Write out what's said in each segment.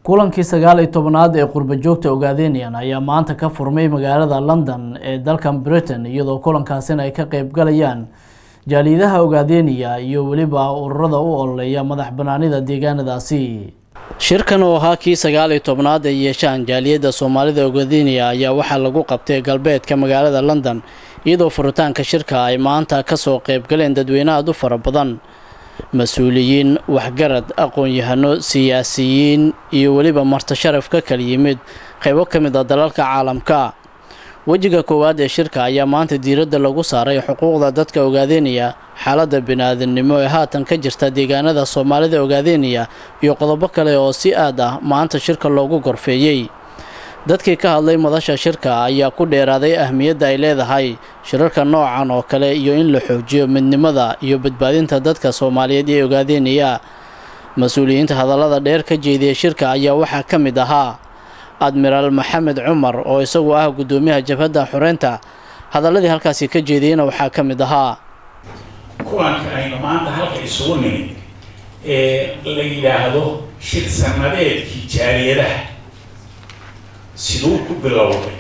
kulankii 19aad ee qurba joogta Ogaadeniyan ayaa maanta ka furmay magaalada London ee dalkan Britain iyadoo kulankaasina ay ka qayb galayaan jaaliyadaha Ogaadeniya iyo waliba ururada u ololeeya madax banaanida deegaanadaasi. shirkan oo ahaa kii 19aad ee yeeshaan jaaliyada Soomaalida Ogaadeniya ayaa waxaa lagu qabtay galbeedka magaalada London iyadoo furitaanka shirka ay maanta ka soo qayb galeen dadweyne aad u fara badan, mas'uuliyiin, waxgarad, aqoon-yahano, siyaasiyiin iyo waliba marti sharaf ka kala yimid qaybo ka mid ah dalalka caalamka. wajiga koowaad ee shirka ayaa maanta diiradda lagu saaray xuquuqda dadka Ogaadeniya, xaaladda bini'aadanimo ee haatan ka jirta deegaanada Soomaalida Ogaadeniya iyo qodobo kale oo si aad ah maanta shirka loogu gorfeeyay. dadkii ka hadlay madasha shirka ayaa ku dheeraaday ahmiyadda ay leedahay shirarka noocan oo kale iyo in la xoojiyo midnimada iyo badbaadinta dadka Soomaaliyeed ee Ogaadeniya. mas'uuliyiinta hadallada dheer ka jeediyay shirka ayaa waxaa ka mid ahaa Admiral Maxamed Cumar oo isagu ah gudoomiyaha jabhadda xoreynta. hadalladii halkaasi ka jeediyayna waxaa ka mid ahaa kulanka aynu maanta halka isugu nimid la yidhaahdo shir sanadeedkii jaaliyadaha siduu ku bilowday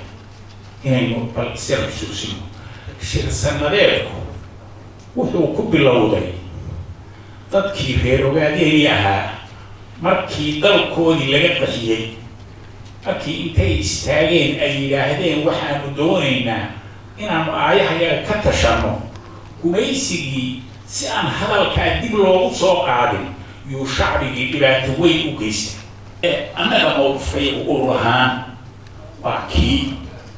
inaynu bal isir xusuusino. shir sanadeedku wuxuu ku bilowday dadkii reer Ogaadeniya ahaa markii dalkoodii laga qaxiyey, markii intay istaageen ay yidhaahdeen waxaanu doonaynaa inaanu aayahayaga ka tashanno gumaysigii si aan hadalkaa dib loogu soo qaadin yuu shacbigii dhibaato weyn u geystay. annaga mowqifkayagu urur ahaan waa kii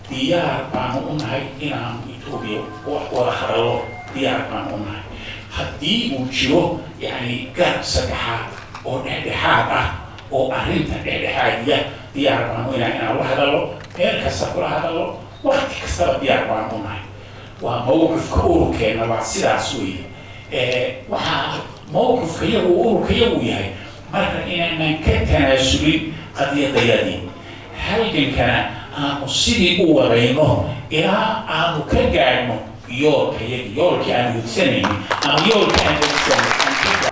diyaar baanu u nahay inaanu Itoobiya wax wada hadallo, diyaar baanu u nahay haddii uu jiro yacni garab saddexaad oo dhexdhexaad ah oo arrinta dhexdhexaadiya, diyaar baanu inaan la hadallo, meel kasta kula hadallo, waqti kastaba diyaar baanu u nahay. waa mowqifka ururkeena, waa sidaas weeye. waxaa mowqifkayagu ururkayagu yahay marka inaanan ka tanaasulin qadiyadayadii, halgankana aanu sidii u wadayno ilaa aanu ka gaadhno yoolkii aan higsanaynin ama yoolkii aan higsanaynin.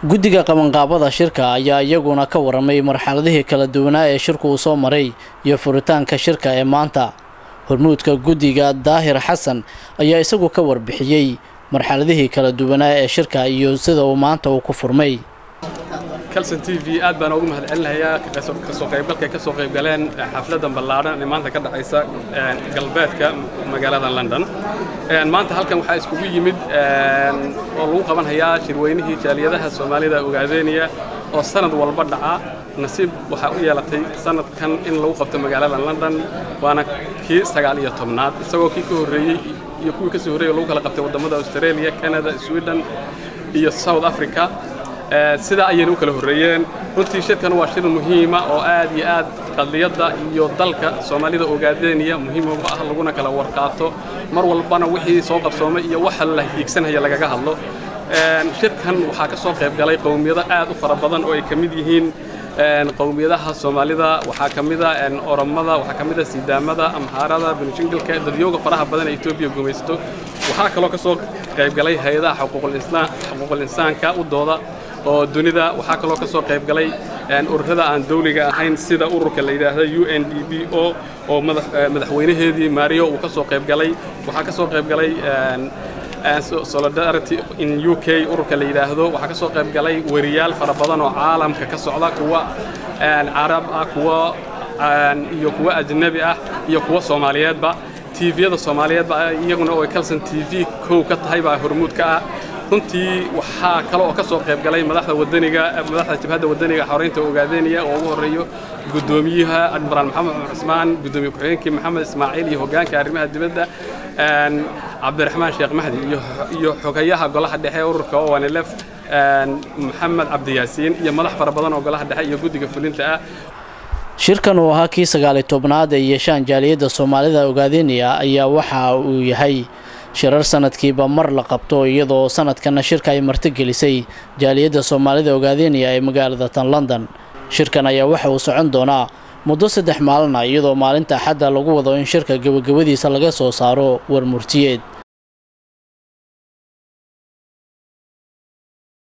guddiga qabanqaabada shirka ayaa iyaguna ka waramay marxaladihii kala duwanaa ee shirku uu soo maray iyo furitaanka shirka ee maanta. hormuudka guddiga Daahir Xasan ayaa isagu ka warbixiyay marxaladihii kala duwanaa ee shirka iyo sida uu maanta ku furmay. Kalson TV aad baan ugu mahadcelinayaa ka soo qayb galeen xafladan ballaaran ee maanta ka dhacaysa galbeedka magaalada London. maanta halkan waxaa iskugu yimid oo lagu qabanhayaa shirweynihii jaaliyadaha Soomaalida Ogaadeniya oo sanad walba dhaca. nasiib waxa u yeelatay sanadkan in lagu qabto magaalada London, waana kii 19aad isagoo kii ka horeeyay iyo kuwii ka soo horeeyay lagu kala qabtay wadamada Australia, Canada, Sweden iyo South Africa. sida ayaynu kala horeeyeen. runtii shirkan waa shir muhiim ah oo aad iyo aad qadiyada iyo dalka Soomaalida Ogaadeniya muhiim u ah laguna kala warqaato mar walbana wixii soo qabsoomay iyo waxa la hiigsanaya lagaga hadlo. shirkan waxaa ka soo qayb galay qowmiyado aad u fara badan oo ay ka mid yihiin qowmiyadaha Soomaalida, waxaa ka mid ah Oromada, waxaa ka mid ah Sidaamada, Amhaarada, Benishangulka, dadyooga faraha badan ee Itoobiya gumaysto. waxaa kaloo ka soo qayb galay hay'adaha xuquuqul insaanka u dooda oo dunida. waxaa kaloo ka soo qayb galay ururada aan dawliga ahayn sida ururka la yiraahdo UNDPO oo madaxweynaheedii Mario uu ka soo qayb galay. waxaa ka soo qayb galay Solidarity in UK ururka la yiraahdo. waxaa ka soo qayb galay wariyaal fara badan oo caalamka ka socda, kuwa Arab ah, iyo kuwa ajnabi ah iyo kuwa Soomaaliyeedba. TV-yada Soomaaliyeedba iyaguna oo Kalson TV koow ka tahay baa hormuudka ah. runtii waxaa kale oo ka soo qayb galay madaxda jabhadda wadaniga xoreynta Ogaadeniya oo ugu horeeyo gudoomiyaha Admiral Maxamed Cumar Cismaan, gudoomiye ku-xigeenkii Maxamed Ismaaciil iyo hoggaanka arrimaha dibadda Cabdiraxmaan Sheekh Mahdi iyo xogayaha golaha dhexe ururka ONLF Maxamed Cabdi Yaasiin iyo madax fara badan oo golaha dhexe iyo guddiga fulinta ah. shirkan oo ahaa kii 19aad ee yeeshaan jaaliyada Soomaalida Ogaadeniya ayaa waxa uu yahay shirar sanadkiiba mar la qabto iyadoo sanadkan shirka ay martigelisay jaaliyada Soomaalida Ogaadeniya ee magaalada London. shirkan ayaa waxa uu socon doonaa muddo 3 maalin iyadoo maalinta Axadda lagu wado in shirka gabagabadiisa laga soo saaro war murtiyeed.